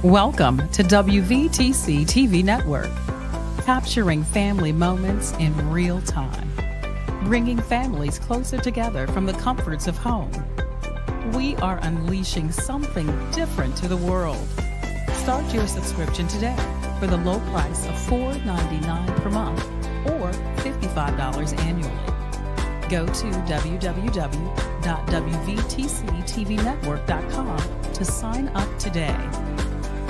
Welcome to WVTC TV Network, capturing family moments in real time, bringing families closer together from the comforts of home. We are unleashing something different to the world. Start your subscription today for the low price of $4.99 per month or $55 annually. Go to www.wvtctvnetwork.com to sign up today.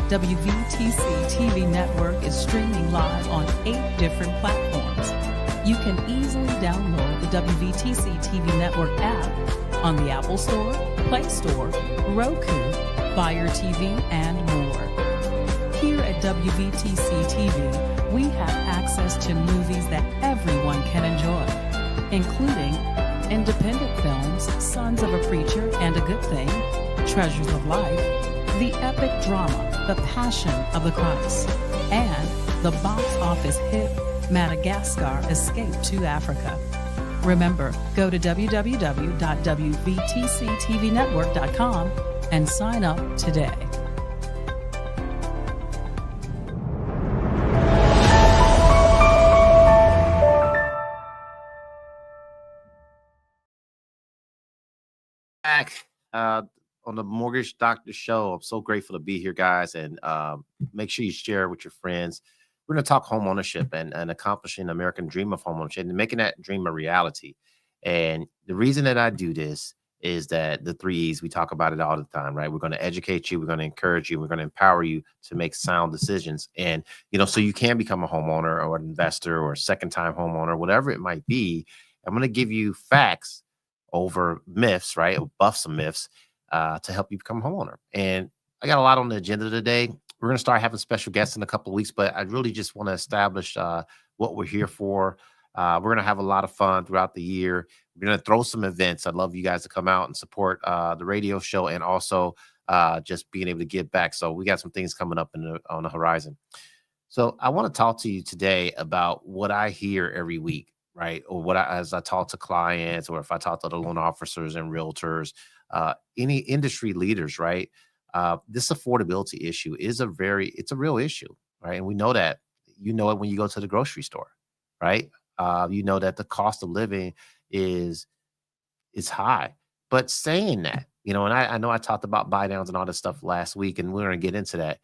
WVTC TV Network is streaming live on 8 different platforms. You can easily download the WVTC TV Network app on the Apple Store, Play Store, Roku, Fire TV, and more. Here at WVTC TV, we have access to movies that everyone can enjoy, including independent films, Sons of a Preacher and a Good Thing, Treasures of Life, the epic drama, The Passion of the Christ, and the box office hit Madagascar Escape to Africa. Remember, go to www.wvtctvnetwork.com and sign up today. Back on the Mortgage Doctor Show. I'm so grateful to be here, guys, and make sure you share with your friends. We're going to talk home ownership and accomplishing the American dream of home ownership and making that dream a reality. And the reason that I do this is that the 3 E's, we talk about it all the time, right? We're going to educate you, we're going to encourage you, we're going to empower you to make sound decisions. And, so you can become a homeowner or an investor or a second-time homeowner, whatever it might be. I'm going to give you facts over myths, right? Or buff some myths to help you become a homeowner. And I got a lot on the agenda today. We're going to start having special guests in a couple of weeks, but I really just want to establish what we're here for. We're going to have a lot of fun throughout the year. We're going to throw some events. I'd love you guys to come out and support the radio show and also just being able to give back. So we got some things coming up on the horizon. So I want to talk to you today about what I hear every week, right? Or as I talk to clients, or if I talk to the loan officers and realtors, any industry leaders, right? This affordability issue is it's a real issue, right? And we know that. You know it when you go to the grocery store, right? You know that the cost of living is high. But saying that, and I know I talked about buy downs and all this stuff last week, and we're going to get into that,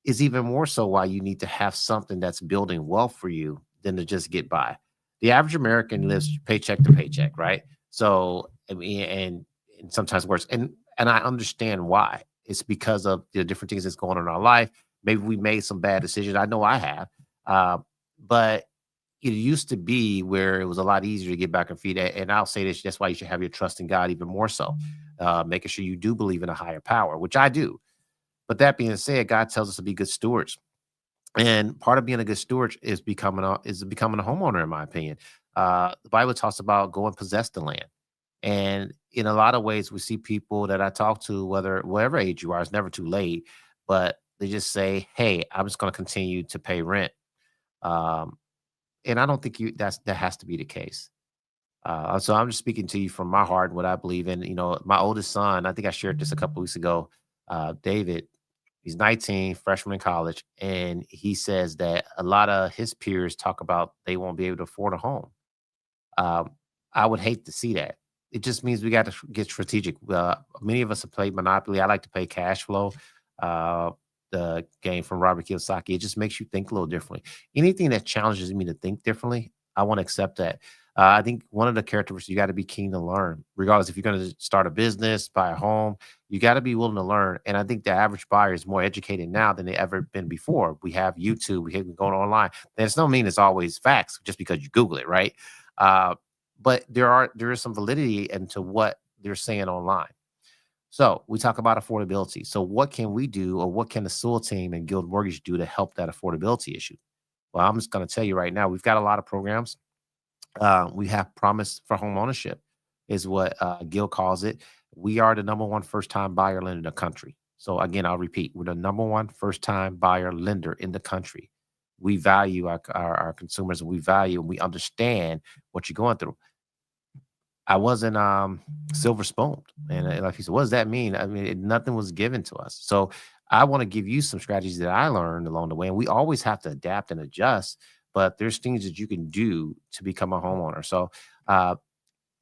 is even more so why you need to have something that's building wealth for you than to just get by. The average American lives paycheck to paycheck, right? So, I mean, and sometimes worse. And I understand why. It's because of the different things that's going on in our life. Maybe we made some bad decisions. I know I have. But it used to be where it was a lot easier to get back on feet. And I'll say this, that's why you should have your trust in God even more so. Making sure you do believe in a higher power, which I do. But that being said, God tells us to be good stewards. And part of being a good steward is becoming a homeowner, in my opinion. The Bible talks about go and possess the land. And in a lot of ways, we see people that I talk to, whatever age you are, it's never too late, but they just say, hey, I'm just going to continue to pay rent. And I don't think that has to be the case. So I'm just speaking to you from my heart and what I believe in. My oldest son, I think I shared this a couple weeks ago, David, he's 19, freshman in college, and he says that a lot of his peers talk about they won't be able to afford a home. I would hate to see that. It just means we got to get strategic. Many of us have played Monopoly. I like to play Cash Flow, the game from Robert Kiyosaki. It just makes you think a little differently. Anything that challenges me to think differently, I want to accept that. I think one of the characteristics, you got to be keen to learn. Regardless if you're going to start a business, buy a home, you got to be willing to learn. And I think the average buyer is more educated now than they ever been before. We have YouTube, we have going online. There's no mean it's always facts just because you Google it, right? But there is some validity into what they're saying online. So we talk about affordability. So what can we do, or what can the Sewell team and Guild Mortgage do to help that affordability issue? Well, I'm just going to tell you right now, we've got a lot of programs. We have Promise for Home Ownership is what Gil calls it. We are the #1 first-time buyer lender in the country. So again, I'll repeat, we're the #1 first-time buyer lender in the country. We value our consumers, and we value and we understand what you're going through. I wasn't silver spooned. And like he said, what does that mean? I mean, nothing was given to us. So I want to give you some strategies that I learned along the way. And we always have to adapt and adjust, but there's things that you can do to become a homeowner. So uh,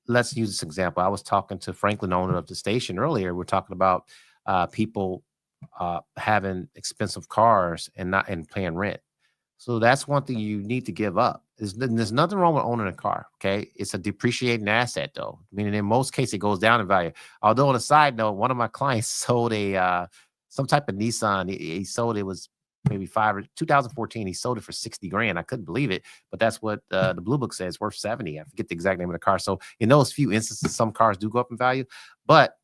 let's use this example. I was talking to Franklin, owner of the station earlier. We're talking about people having expensive cars and not and paying rent. So that's one thing you need to give up. There's nothing wrong with owning a car. Okay. It's a depreciating asset though. Meaning in most cases it goes down in value. Although on a side note, one of my clients sold a some type of Nissan. He sold it was maybe 2014. He sold it for 60 grand. I couldn't believe it, but that's what the blue book says, worth 70. I forget the exact name of the car. So in those few instances, some cars do go up in value, but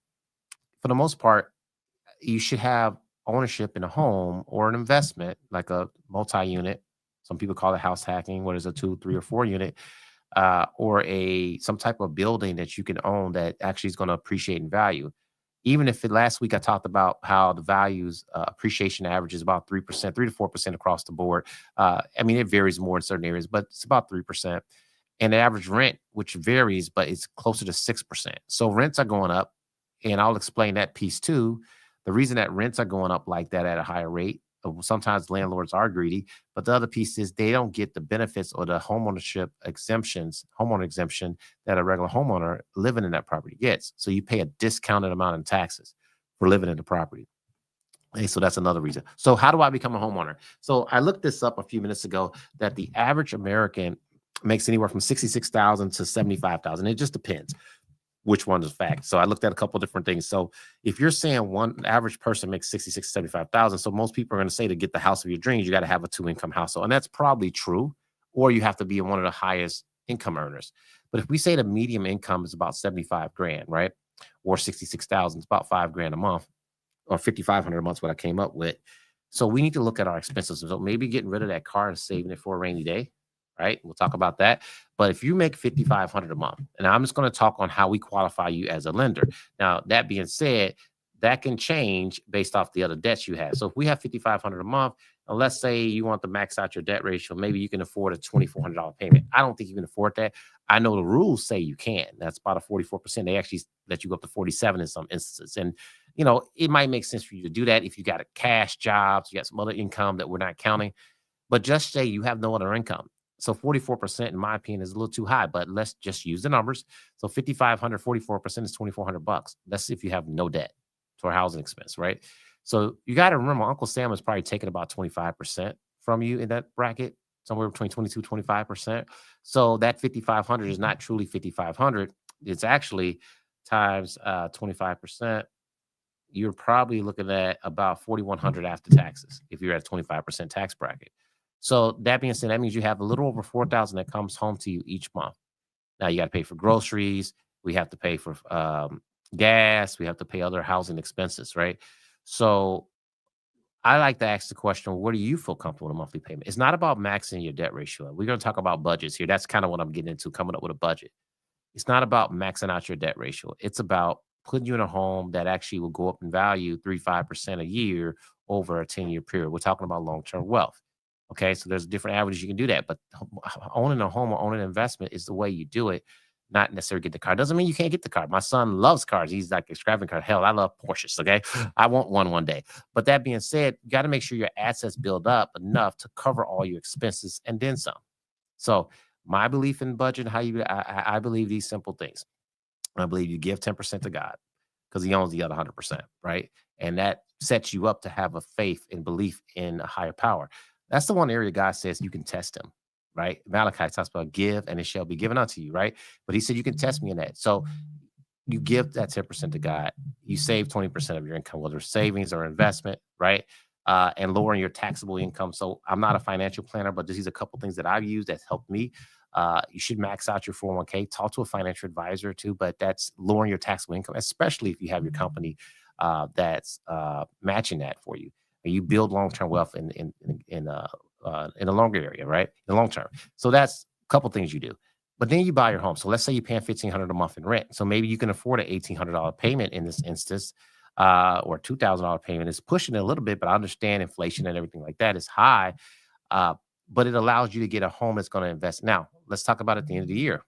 for the most part, you should have ownership in a home or an investment like a multi-unit. Some people call it house hacking, what is a 2, 3, or 4 unit, or a some type of building that you can own that actually is going to appreciate in value. Even if last week I talked about how the values appreciation average is about 3%, 3 to 4% across the board. I mean, it varies more in certain areas, but it's about 3%. And the average rent, which varies, but it's closer to 6%. So rents are going up, and I'll explain that piece too. The reason that rents are going up like that at a higher rate, sometimes landlords are greedy, but the other piece is they don't get the benefits or the homeowner exemption that a regular homeowner living in that property gets. So you pay a discounted amount in taxes for living in the property. And so that's another reason. So how do I become a homeowner? So I looked this up a few minutes ago that the average American makes anywhere from 66,000 to 75,000. It just depends which one is fact. So I looked at a couple of different things. So if you're saying one average person makes 66, 75,000, so most people are going to say to get the house of your dreams, you got to have a 2-income household. And that's probably true, or you have to be one of the highest income earners. But if we say the medium income is about 75 grand, right? Or 66,000, it's about 5 grand a month, or 5,500 a month is what I came up with. So we need to look at our expenses. So maybe getting rid of that car and saving it for a rainy day. Right. We'll talk about that. But if you make 5,500 a month, and I'm just going to talk on how we qualify you as a lender. Now, that being said, that can change based off the other debts you have. So if we have 5,500 a month, and let's say you want to max out your debt ratio, maybe you can afford a $2,400 payment. I don't think you can afford that. I know the rules say you can. That's about a 44%. They actually let you go up to 47 in some instances. And, you know, it might make sense for you to do that if you got a cash job, so you got some other income that we're not counting. But just say you have no other income. So 44%, in my opinion, is a little too high, but let's just use the numbers. So 5,500, 44% is $2,400. That's if you have no debt to our housing expense, right? So you got to remember, Uncle Sam is probably taking about 25% from you in that bracket, somewhere between 22, 25%. So that 5,500 is not truly 5,500. It's actually times 25%. You're probably looking at about 4,100 after taxes if you're at a 25% tax bracket. So that being said, that means you have a little over 4,000 that comes home to you each month. Now you got to pay for groceries. We have to pay for gas. We have to pay other housing expenses, right? So I like to ask the question, what do you feel comfortable with a monthly payment? It's not about maxing your debt ratio. We're going to talk about budgets here. That's kind of what I'm getting into, coming up with a budget. It's not about maxing out your debt ratio. It's about putting you in a home that actually will go up in value 3-5% a year over a 10-year period. We're talking about long-term wealth. Okay, so there's different averages you can do that, but owning a home or owning an investment is the way you do it, not necessarily get the car. Doesn't mean you can't get the car. My son loves cars. He's like extravagant car. Hell, I love Porsches, okay? I want one day. But that being said, you got to make sure your assets build up enough to cover all your expenses and then some. So my belief in budget, I believe these simple things. I believe you give 10% to God because he owns the other 100%, right? And that sets you up to have a faith and belief in a higher power. That's the one area God says you can test him, right? Malachi talks about give and it shall be given unto you, right? But he said you can test me in that. So you give that 10% to God. You save 20% of your income, whether savings or investment, right? And lowering your taxable income. So I'm not a financial planner, but these are a couple things that I've used that's helped me. You should max out your 401k. Talk to a financial advisor too, but that's lowering your taxable income, especially if you have your company that's matching that for you. You build long-term wealth in a longer area, right? In the long term. So that's a couple things you do. But then you buy your home. So let's say you're paying $1,500 a month in rent. So maybe you can afford an $1,800 payment in this instance, or $2,000 payment. It's pushing it a little bit, but I understand inflation and everything like that is high. But it allows you to get a home that's going to invest. Now, let's talk about at the end of the year.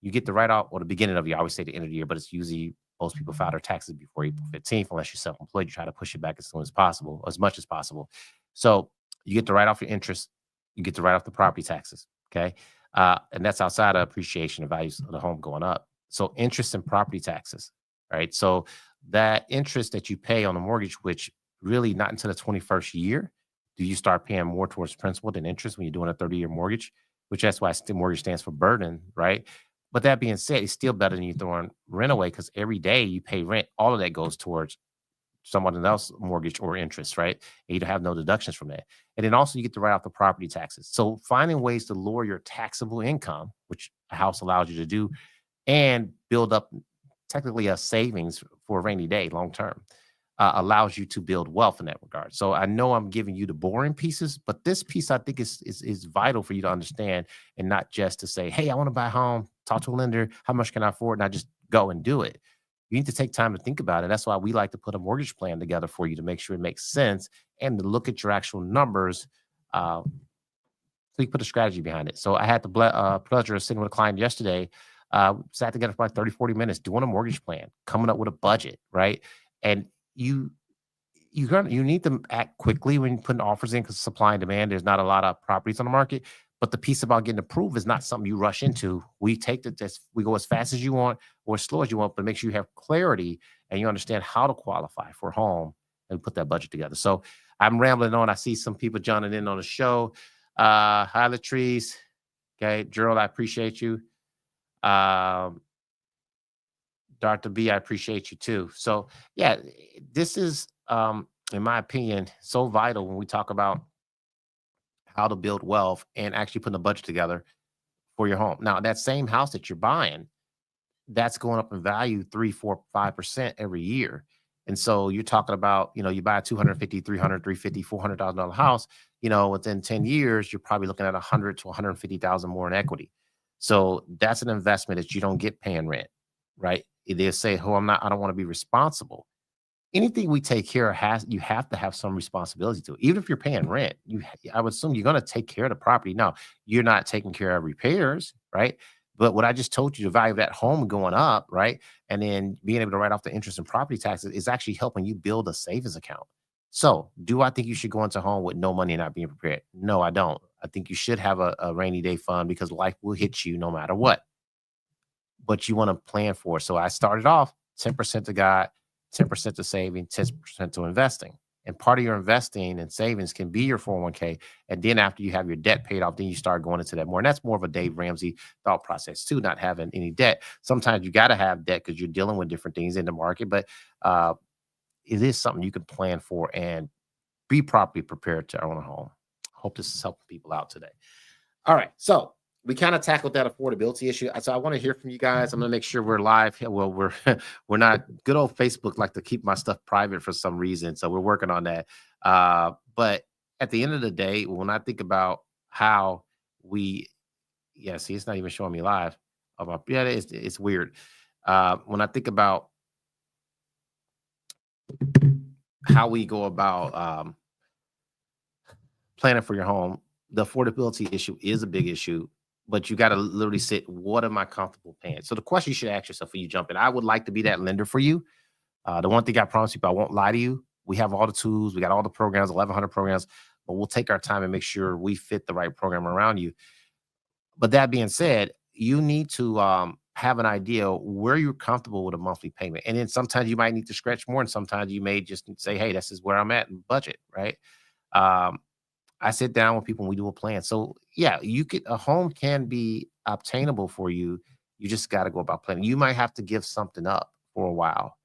You get the write-off or the beginning of the year. I always say the end of the year, but it's usually Most people file their taxes before April 15th, unless you're self-employed. You try to push it back as soon as possible, as much as possible. So you get to write off your interest. You get to write off the property taxes. Okay. And that's outside of appreciation of values of the home going up. So interest and property taxes, right? So that interest that you pay on the mortgage, which really not until the 21st year do you start paying more towards principal than interest when you're doing a 30-year mortgage, which that's why mortgage stands for burden, right? But that being said, it's still better than you throwing rent away, because every day you pay rent, all of that goes towards someone else's mortgage or interest, right? And you don't have no deductions from that. And then also you get to write off the property taxes. So finding ways to lower your taxable income, which a house allows you to do, and build up technically a savings for a rainy day long term, allows you to build wealth in that regard. So I know I'm giving you the boring pieces, but this piece I think is vital for you to understand, and not just to say, hey, I want to buy a home, talk to a lender, how much can I afford? And I just go and do it. You need to take time to think about it. That's why we like to put a mortgage plan together for you to make sure it makes sense, and to look at your actual numbers. So you put a strategy behind it. So I had the pleasure of sitting with a client yesterday, sat together for about 30, 40 minutes, doing a mortgage plan, coming up with a budget, right? And you need to act quickly when you're putting offers in, because supply and demand, there's not a lot of properties on the market. But the piece about getting approved is not something you rush into. We go as fast as you want or as slow as you want, but make sure you have clarity and you understand how to qualify for a home and put that budget together. So I'm rambling on. I see some people joining in on the show. Hi, Latrice. Okay, Gerald, I appreciate you. Dr. B, I appreciate you too. So yeah, this is, in my opinion, so vital when we talk about how to build wealth and actually putting a budget together for your home. Now, that same house that you're buying, that's going up in value 3, 4, 5% every year. And so you're talking about, you buy a 250, 300, 350, $400,000 house, within 10 years, you're probably looking at 100 to 150,000 more in equity. So that's an investment that you don't get paying rent, right? They'll say, oh, I don't want to be responsible. Anything we take care of you have to have some responsibility to it. Even if you're paying rent, I would assume you're going to take care of the property. Now, you're not taking care of repairs, right? But what I just told you, the value of that home going up, right? And then being able to write off the interest and property taxes is actually helping you build a savings account. So do I think you should go into a home with no money and not being prepared? No, I don't. I think you should have a rainy day fund, because life will hit you no matter what. But you want to plan for it. So I started off 10% to God, 10% to saving, 10% to investing. And part of your investing and savings can be your 401k. And then after you have your debt paid off, then you start going into that more. And that's more of a Dave Ramsey thought process too, not having any debt. Sometimes you got to have debt because you're dealing with different things in the market, but it is something you can plan for and be properly prepared to own a home. Hope this is helping people out today. All right. So we kind of tackled that affordability issue. So I want to hear from you guys. I'm going to make sure we're live. Well, we're not. Good old Facebook like to keep my stuff private for some reason, so we're working on that. But at the end of the day, when I think about how see, it's not even showing me live. It's weird. When I think about how we go about planning for your home, the affordability issue is a big issue. But you got to literally sit, what am I comfortable paying? So the question you should ask yourself when you jump in, I would like to be that lender for you. The one thing I promise you, I won't lie to you. We have all the tools. We got all the programs, 1,100 programs, but we'll take our time and make sure we fit the right program around you. But that being said, you need to have an idea where you're comfortable with a monthly payment. And then sometimes you might need to stretch more, and sometimes you may just say, hey, this is where I'm at in budget, right? I sit down with people and we do a plan. So yeah, a home can be obtainable for you. You just got to go about planning. You might have to give something up for a while.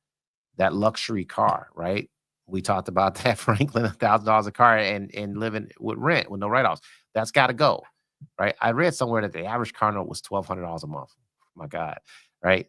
That luxury car, right? We talked about that, Franklin, $1,000 a car and living with rent with no write-offs. That's got to go, right? I read somewhere that the average car note was $1,200 a month. My God, right?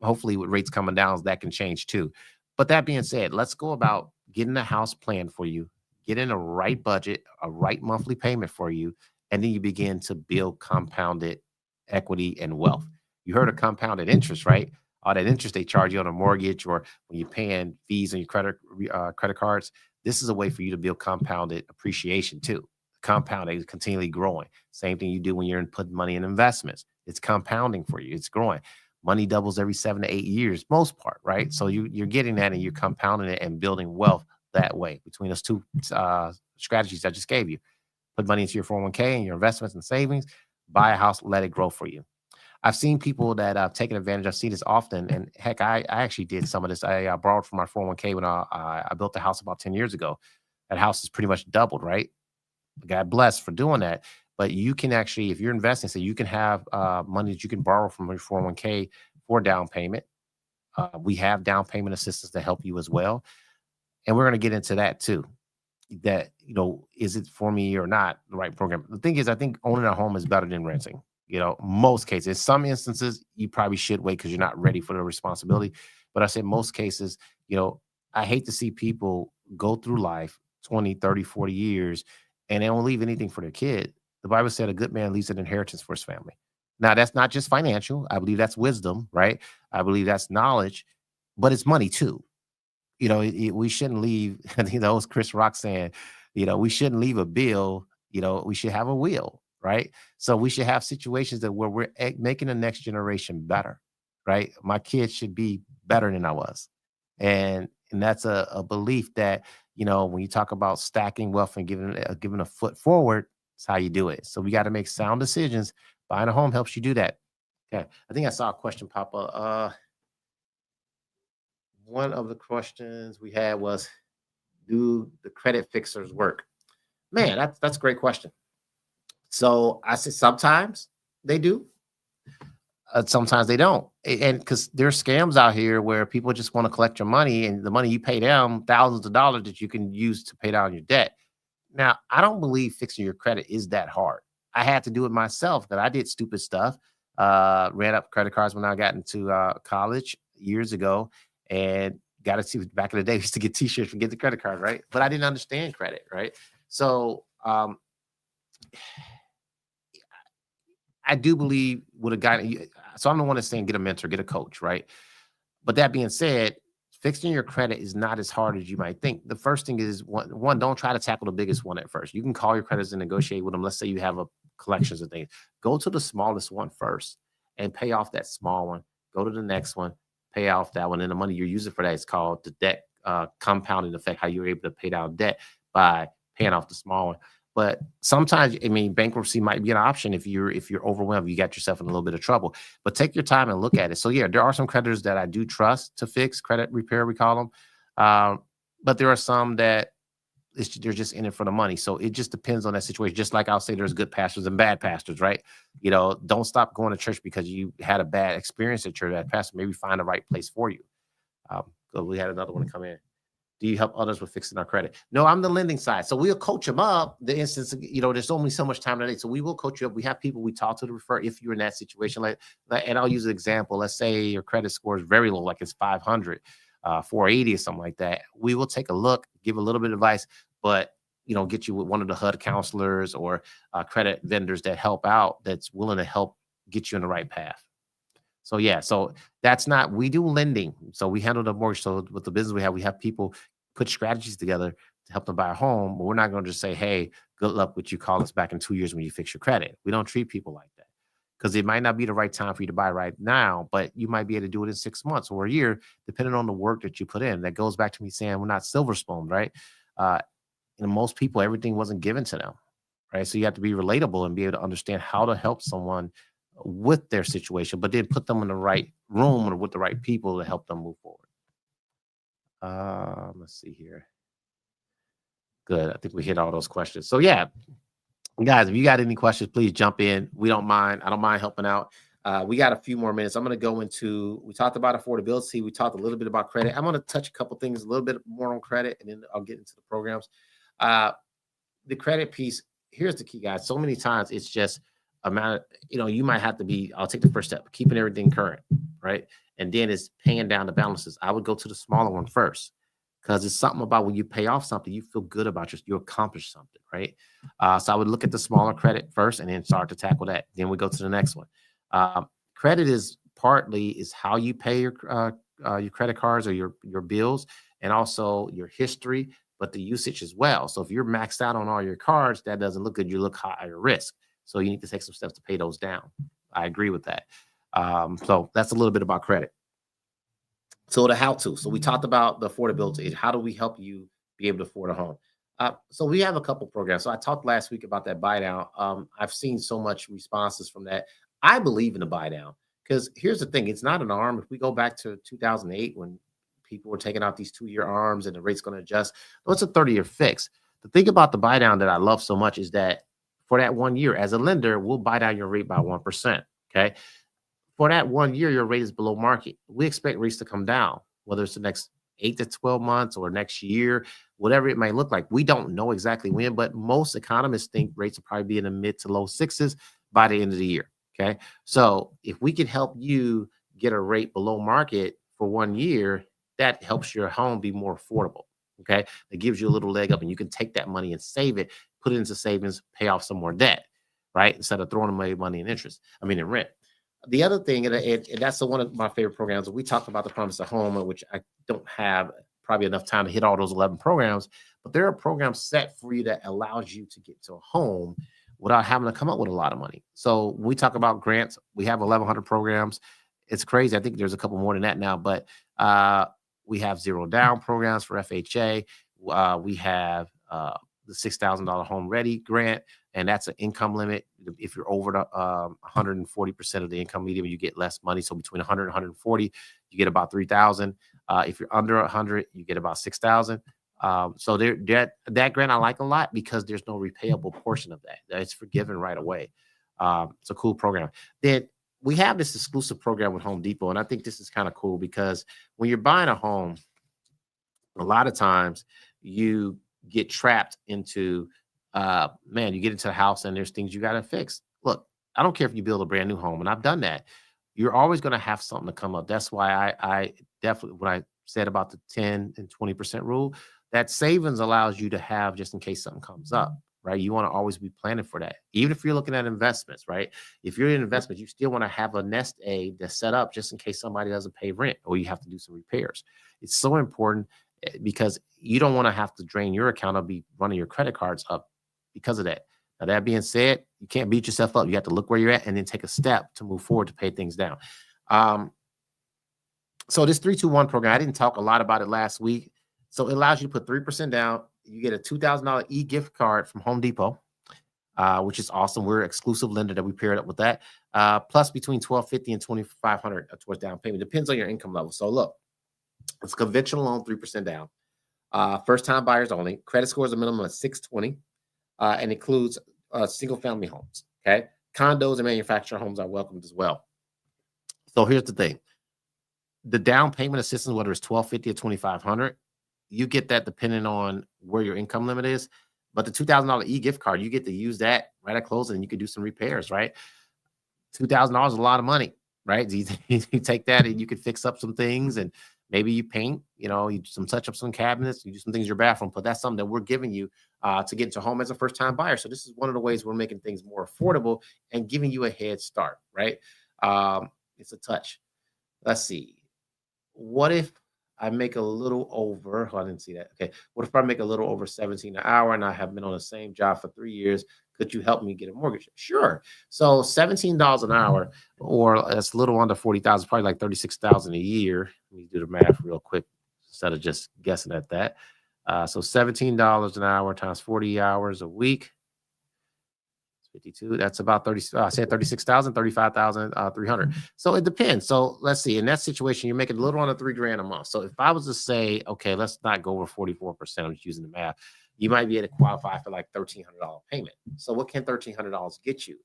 Hopefully with rates coming down, that can change too. But that being said, let's go about getting a house plan for you. Get in a right budget, a right monthly payment for you, and then you begin to build compounded equity and wealth. You heard of compounded interest, right? All that interest they charge you on a mortgage, or when you're paying fees on your credit cards. This is a way for you to build compounded appreciation too. Compounding is continually growing. Same thing you do when you're putting money in investments. It's compounding for you. It's growing. money doubles every 7 to 8 years, most part, right? So you're getting that and you're compounding it and building wealth that way between those two strategies I just gave you. Put money into your 401k and your investments and savings, buy a house, let it grow for you. I've seen people that have taken advantage. I've seen this often. And heck, I actually did some of this. I borrowed from my 401k when I built the house about 10 years ago. That house is pretty much doubled, right? God bless for doing that. But you can actually, if you're investing, so you can have money that you can borrow from your 401k for down payment. We have down payment assistance to help you as well. And we're going to get into that too. That, is it for me or not the right program? The thing is, I think owning a home is better than renting. Most cases. Some instances, you probably should wait because you're not ready for the responsibility. But I said most cases, I hate to see people go through life 20, 30, 40 years and they don't leave anything for their kid. The Bible said a good man leaves an inheritance for his family. Now, that's not just financial. I believe that's wisdom, right? I believe that's knowledge, but it's money too. We shouldn't leave, it was Chris Rock saying, we shouldn't leave a bill, we should have a will, right? So we should have situations where we're making the next generation better, right? My kids should be better than I was. And that's a belief that, when you talk about stacking wealth and giving a foot forward, it's how you do it. So we got to make sound decisions. Buying a home helps you do that. Okay. I think I saw a question pop up. One of the questions we had was, do the credit fixers work? Man, that's a great question. So I said sometimes they do, sometimes they don't, and because there's scams out here where people just want to collect your money, and the money you pay down, thousands of dollars that you can use to pay down your debt. Now, I don't believe fixing your credit is that hard. I had to do it myself, that I did stupid stuff, ran up credit cards when I got into college years ago, and got to see back in the day, we used to get t-shirts and get the credit card, right? But I didn't understand credit, right? So I do believe with a guy, so I'm the one that's saying get a mentor, get a coach, right? But that being said, fixing your credit is not as hard as you might think. The first thing is, one, don't try to tackle the biggest one at first. You can call your creditors and negotiate with them. Let's say you have a collections of things. Go to the smallest one first and pay off that small one. Go to the next one, pay off that one. And the money you're using for that is called the debt compounding effect, how you're able to pay down debt by paying off the small one. But sometimes, bankruptcy might be an option if you're overwhelmed, you got yourself in a little bit of trouble. But take your time and look at it. So yeah, there are some creditors that I do trust to fix, credit repair, we call them. But there are some that they're just in it for the money. So it just depends on that situation. Just like I'll say, there's good pastors and bad pastors, right? Don't stop going to church because you had a bad experience at church. That pastor, maybe find the right place for you. So we had another one come in. Do you help others with fixing our credit? No, I'm the lending side. So we'll coach them up. The instance, there's only so much time today. So we will coach you up. We have people we talk to refer if you're in that situation. And I'll use an example. Let's say your credit score is very low, like it's 500, 480 or something like that. We will take a look, give a little bit of advice, but get you with one of the HUD counselors or credit vendors that help out, that's willing to help get you in the right path. So yeah, so that's not, we do lending. So we handle the mortgage. So with the business we have people put strategies together to help them buy a home, but we're not going to just say, hey, good luck with you, call us back in 2 years when you fix your credit. We don't treat people like that, because it might not be the right time for you to buy right now, but you might be able to do it in 6 months or a year, depending on the work that you put in. That goes back to me saying we're not silver spoon, right? Most people, everything wasn't given to them, right? So you have to be relatable and be able to understand how to help someone with their situation, but then put them in the right room or with the right people to help them move forward. Let's see here. Good. I think we hit all those questions. So yeah, guys, if you got any questions, please jump in. We don't mind. I don't mind helping out. We got a few more minutes. I'm going to go into, we talked about affordability. We talked a little bit about credit. I'm going to touch a couple things, a little bit more on credit, and then I'll get into the programs. The credit piece, here's the key, guys. So many times it's just amount of, you might have to be, I'll take the first step, keeping everything current, right? And then it's paying down the balances. I would go to the smaller one first, because it's something about when you pay off something, you feel good about you accomplished something, right? So I would look at the smaller credit first and then start to tackle that. Then we go to the next one. Credit is how you pay your credit cards or your bills, and also your history, but the usage as well. So if you're maxed out on all your cards, that doesn't look good. You look higher risk. So you need to take some steps to pay those down. I agree with that. So that's a little bit about credit. So the how-to. So we talked about the affordability. How do we help you be able to afford a home? So we have a couple programs. So I talked last week about that buy down. I've seen so much responses from that. I believe in the buy down because here's the thing: it's not an arm. If we go back to 2008 when people were taking out these 2-year arms and the rate's going to adjust, no, it's a 30-year fix. The thing about the buy down that I love so much is that for that 1 year, as a lender, we'll buy down your rate by 1%. Okay. For that 1 year, your rate is below market. We expect rates to come down, whether it's the next 8 to 12 months or next year, whatever it might look like. We don't know exactly when, but most economists think rates will probably be in the mid to low sixes by the end of the year. Okay. So if we can help you get a rate below market for 1 year, that helps your home be more affordable. Okay. It gives you a little leg up and you can take that money and save it, put it into savings, pay off some more debt, right? Instead of throwing away money in in rent. The other thing, and that's one of my favorite programs, we talked about the Promise of Home, which I don't have probably enough time to hit all those 11 programs, but there are programs set for you that allows you to get to a home without having to come up with a lot of money. So when we talk about grants, we have 1,100 programs. It's crazy. I think there's a couple more than that now, but we have zero down programs for FHA. We have the $6,000 Home Ready grant, and that's an income limit. If you're over the 140% of the income median, you get less money. So between 100 and 140, you get about 3,000. If you're under 100, you get about 6,000. So that grant I like a lot because there's no repayable portion of that. It's forgiven right away. It's a cool program. Then we have this exclusive program with Home Depot, and I think this is kind of cool because when you're buying a home, a lot of times you get trapped into you get into the house and there's things you got to fix. Look, I don't care if you build a brand new home, and I've done that. You're always going to have something to come up. That's why I definitely, when I said about the 10 and 20% rule, that savings allows you to have just in case something comes up, right? You want to always be planning for that. Even if you're looking at investments, right? If you're in investments, you still want to have a nest egg that's set up just in case somebody doesn't pay rent or you have to do some repairs. It's so important because you don't want to have to drain your account or be running your credit cards up because of that. Now, that being said, you can't beat yourself up. You have to look where you're at and then take a step to move forward to pay things down. So this 3-2-1 program, I didn't talk a lot about it last week. So it allows you to put 3% down. You get a $2,000 e-gift card from Home Depot, which is awesome. We're an exclusive lender that we paired up with that. Plus between $1,250 and $2,500 towards down payment. Depends on your income level. So look, it's conventional loan, 3% down. First-time buyers only. Credit score is a minimum of 620, and includes single-family homes. Okay, condos and manufactured homes are welcomed as well. So here's the thing: the down payment assistance, whether it's $1,250 or $2,500, you get that depending on where your income limit is. But the $2,000 e-gift card, you get to use that right at closing, and you can do some repairs. Right, $2,000 is a lot of money, right? You take that and you can fix up some things and. Maybe you paint, you touch up some cabinets, you do some things in your bathroom, but that's something that we're giving you to get into a home as a first-time buyer. So this is one of the ways we're making things more affordable and giving you a head start, right? It's a touch. Let's see. What if I make a little over, I didn't see that. Okay. What if I make a little over 17 an hour and I have been on the same job for 3 years? Could you help me get a mortgage? Sure. So $17 an hour, or that's a little under 40,000, probably like 36,000 a year. Let me do the math real quick instead of just guessing at that. So $17 an hour times 40 hours a week. 52. That's about 30. I said 36,000, 35,300. So it depends. So let's see. In that situation, you're making a little under $3,000 a month. So if I was to say, okay, let's not go over 44%. I'm just using the math. You might be able to qualify for like $1,300 payment. So what can $1,300 get you?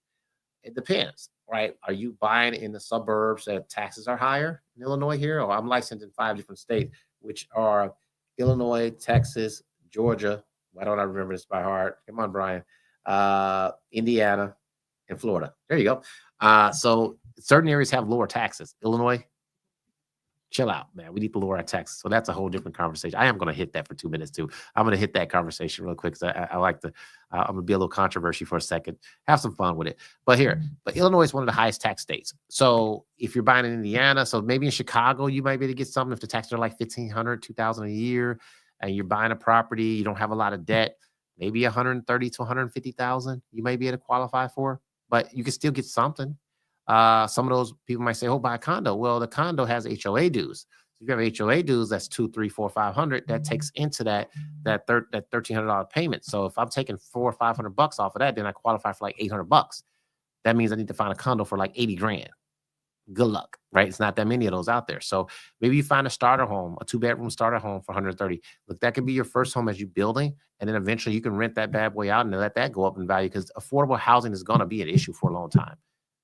It depends, right? Are you buying in the suburbs that taxes are higher in Illinois here? Or I'm licensed in 5 different states, which are Illinois, Texas, Georgia. Why don't I remember this by heart? Come on, Brian. Indiana, and Florida. There you go. So certain areas have lower taxes. Illinois, chill out, man. We need to lower our taxes. So that's a whole different conversation. I am going to hit that for 2 minutes too. I'm going to hit that conversation real quick because I like to. I'm going to be a little controversial for a second. Have some fun with it. But Illinois is one of the highest tax states. So if you're buying in Indiana, so maybe in Chicago, you might be able to get something if the taxes are like $1,500, $2,000 a year, and you're buying a property, you don't have a lot of debt. Maybe 130 to 150,000 you may be able to qualify for, but you can still get something. Some of those people might say, "Oh, buy a condo." Well, the condo has HOA dues. If you have HOA dues, that's 2, 3, 4, 500. That takes into that $1,300 payment. So if I'm taking $400 or $500 off of that, then I qualify for like $800. That means I need to find a condo for like 80 grand. Good luck, right? It's not that many of those out there. So maybe you find a starter home, a 2-bedroom starter home for 130. Look, that could be your first home as you building, and then eventually you can rent that bad boy out and let that go up in value, because affordable housing is going to be an issue for a long time,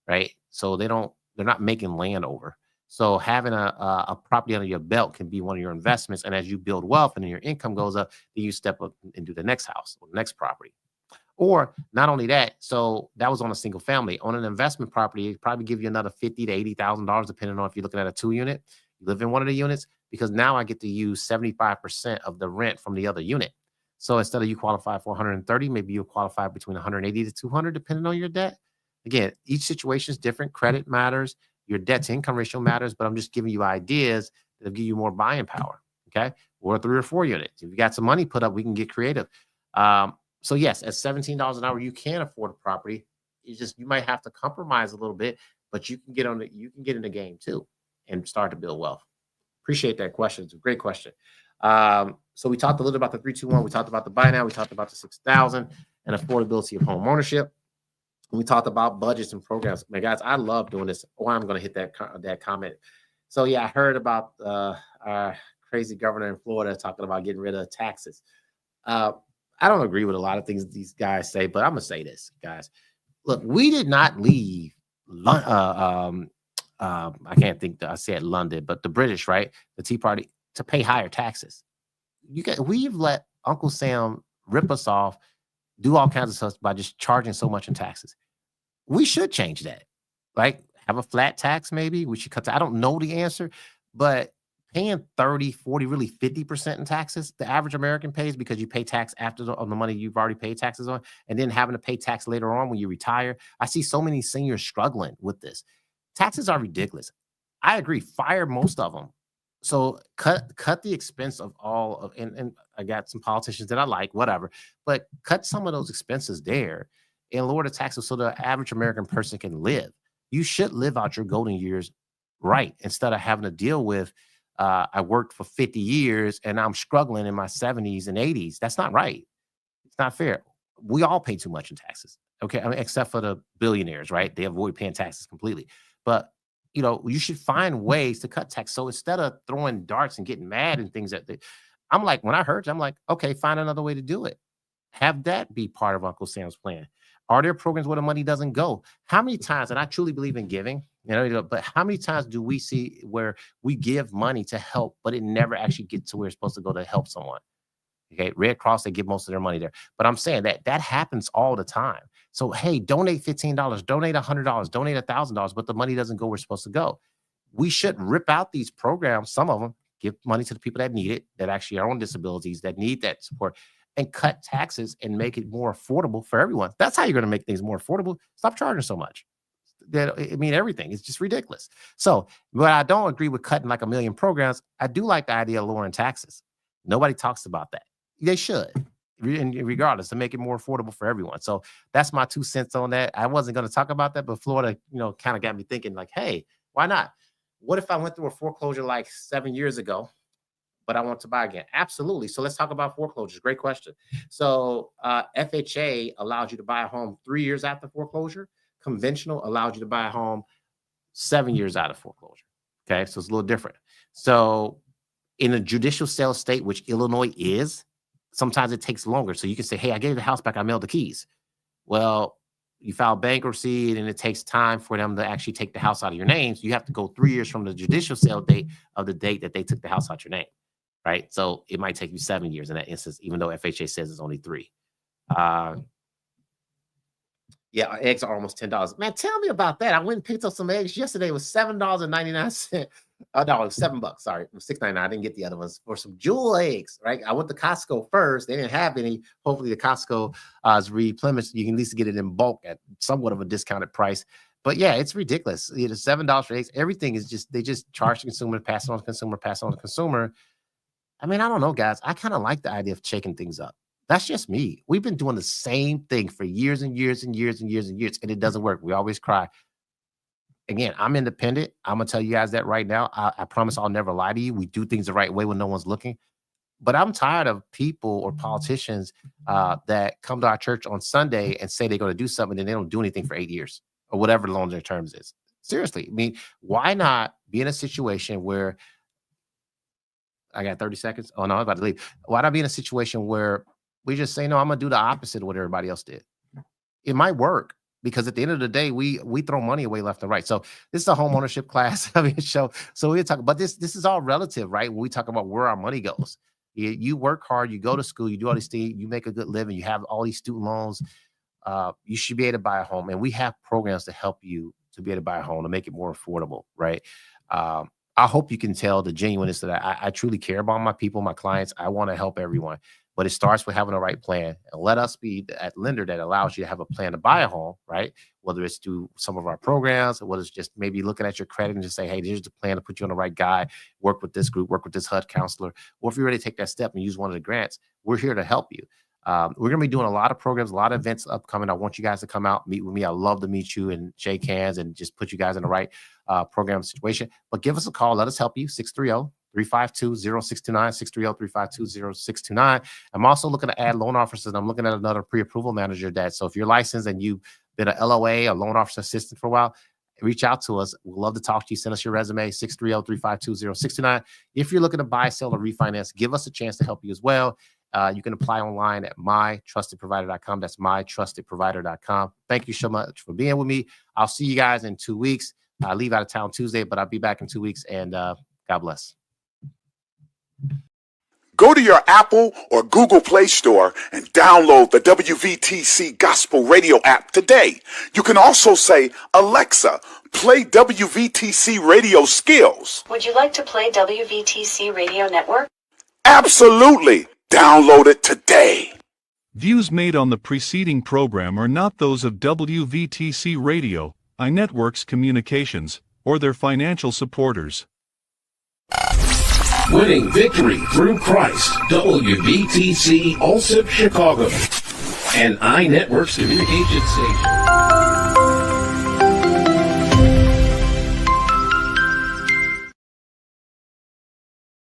right? So they're not making land over. So having a property under your belt can be one of your investments. And as you build wealth and then your income goes up, then you step up and do the next house or the next property. Or not only that, so that was on a single family. On an investment property, it probably give you another $50,000 to $80,000, depending on if you're looking at a 2-unit. You live in one of the units, because now I get to use 75% of the rent from the other unit. So instead of you qualify for 130, maybe you'll qualify between 180 to 200, depending on your debt. Again, each situation is different. Credit matters. Your debt to income ratio matters, but I'm just giving you ideas that'll give you more buying power. Okay. Or 3 or 4 units. If you got some money put up, we can get creative. So yes, at $17 an hour, you can afford a property. It's just, you might have to compromise a little bit, but you can get in the game too and start to build wealth. Appreciate that question. It's a great question. So we talked a little about the 321. We talked about the buy now. We talked about the 6,000 and affordability of home ownership. We talked about budgets and programs. Man, guys, I love doing this. Oh, I'm going to hit that comment. So yeah, I heard about our crazy governor in Florida talking about getting rid of taxes. I don't agree with a lot of things these guys say, but I'm gonna say this, guys. Look, we did not leave. I can't think that I said London, but the British, right? The Tea Party, to pay higher taxes. We've let Uncle Sam rip us off, do all kinds of stuff by just charging so much in taxes. We should change that. Like, have a flat tax, maybe. We should cut. I don't know the answer, but paying 30, 40, really 50% in taxes, the average American pays, because you pay tax after on the money you've already paid taxes on, and then having to pay tax later on when you retire. I see so many seniors struggling with this. Taxes are ridiculous. I agree. Fire most of them. So cut the expense of all of, and I got some politicians that I like, whatever, but cut some of those expenses there and lower the taxes so the average American person can live. You should live out your golden years right, instead of having to deal with, I worked for 50 years and I'm struggling in my 70s and 80s. That's not right. It's not fair. We all pay too much in taxes. Okay. I mean, except for the billionaires, right? They avoid paying taxes completely. But you should find ways to cut tax. So instead of throwing darts and getting mad and things I'm like, when I heard it, I'm like, okay, find another way to do it. Have that be part of Uncle Sam's plan. Are there programs where the money doesn't go? How many times, and I truly believe in giving, but how many times do we see where we give money to help, but it never actually gets to where it's supposed to go to help someone? Okay, Red Cross, they give most of their money there. But I'm saying that happens all the time. So, hey, donate $15, donate $100, donate $1,000, but the money doesn't go where it's supposed to go. We should rip out these programs, some of them, give money to the people that need it, that actually are on disabilities, that need that support, and cut taxes and make it more affordable for everyone. That's how you're going to make things more affordable. Stop charging so much. Everything. It's just ridiculous. So, but I don't agree with cutting like a million programs. I do like the idea of lowering taxes. Nobody talks about that. They should, regardless, to make it more affordable for everyone. So that's my 2 cents on that. I wasn't going to talk about that, but Florida, kind of got me thinking like, hey, why not? What if I went through a foreclosure like 7 years ago, but I want to buy again? Absolutely. So let's talk about foreclosures. Great question. So FHA allows you to buy a home 3 years after foreclosure. Conventional allows you to buy a home 7 years out of foreclosure. Okay, so it's a little different. So in a judicial sale state, which Illinois is, sometimes it takes longer. So you can say, hey, I gave the house back, I mailed the keys. Well, you file bankruptcy and it takes time for them to actually take the house out of your name. So you have to go 3 years from the judicial sale date of the date that they took the house out your name, right? So it might take you 7 years in that instance, even though FHA says it's only 3. Yeah, eggs are almost $10. Man, tell me about that. I went and picked up some eggs yesterday. It was $7.99. No, it was $7. Sorry, it was $6.99. I didn't get the other ones for some jewel eggs. Right, I went to Costco first. They didn't have any. Hopefully, the Costco is replenished. You can at least get it in bulk at somewhat of a discounted price. But yeah, it's ridiculous. It's $7 for eggs. Everything is they just charge the consumer, pass it on to consumer, pass it on to consumer. I mean, I don't know, guys. I kind of like the idea of shaking things up. That's just me. We've been doing the same thing for years and years and years and years and years, and it doesn't work. We always cry. again, I'm independent. I'm gonna tell you guys that right now. I promise I'll never lie to you. We do things the right way when no one's looking. But I'm tired of people or politicians that come to our church on Sunday and say they're going to do something and they don't do anything for 8 years or whatever the long terms is. Seriously, I mean, why not be in a situation where I got 30 seconds? Oh no, I'm about to leave. Why not be in a situation where we just say, no, I'm gonna do the opposite of what everybody else did? It might work. Because at the end of the day, we throw money away left and right. So this is a home ownership class. I mean, show. So we talk, but this is all relative, right? When we talk about where our money goes, you work hard, you go to school, you do all these things, you make a good living, you have all these student loans. You should be able to buy a home, and we have programs to help you to be able to buy a home to make it more affordable, right? I hope you can tell the genuineness that I truly care about my people, my clients. I want to help everyone. But it starts with having the right plan, and let us be that lender that allows you to have a plan to buy a home, right? Whether it's through some of our programs, or whether it's just maybe looking at your credit and just say, hey, here's the plan to put you on the right guy, work with this group, work with this HUD counselor. Or if you're ready to take that step and use one of the grants, we're here to help you. We're going to be doing a lot of programs, a lot of events upcoming. I want you guys to come out, meet with me. I love to meet you and shake hands and just put you guys in the right program situation. But give us a call. Let us help you, 630-352-0629, 630-352-0629. I'm also looking to add loan officers. I'm looking at another pre-approval manager that, so if you're licensed and you've been a LOA, a loan officer assistant for a while, reach out to us. We'd love to talk to you. Send us your resume, 630-352-0629. If you're looking to buy, sell, or refinance, give us a chance to help you as well. You can apply online at mytrustedprovider.com. That's mytrustedprovider.com. Thank you so much for being with me. I'll see you guys in 2 weeks. I leave out of town Tuesday, but I'll be back in 2 weeks, and God bless. Go to your Apple or Google Play Store and download the WVTC Gospel Radio app today. You can also say, Alexa, play WVTC Radio Skills. Would you like to play WVTC Radio Network? Absolutely. Download it today. Views made on the preceding program are not those of WVTC Radio, iNetworks Communications, or their financial supporters. Winning victory through Christ, WVTC Allsip Chicago, and iNetworks Communication Station.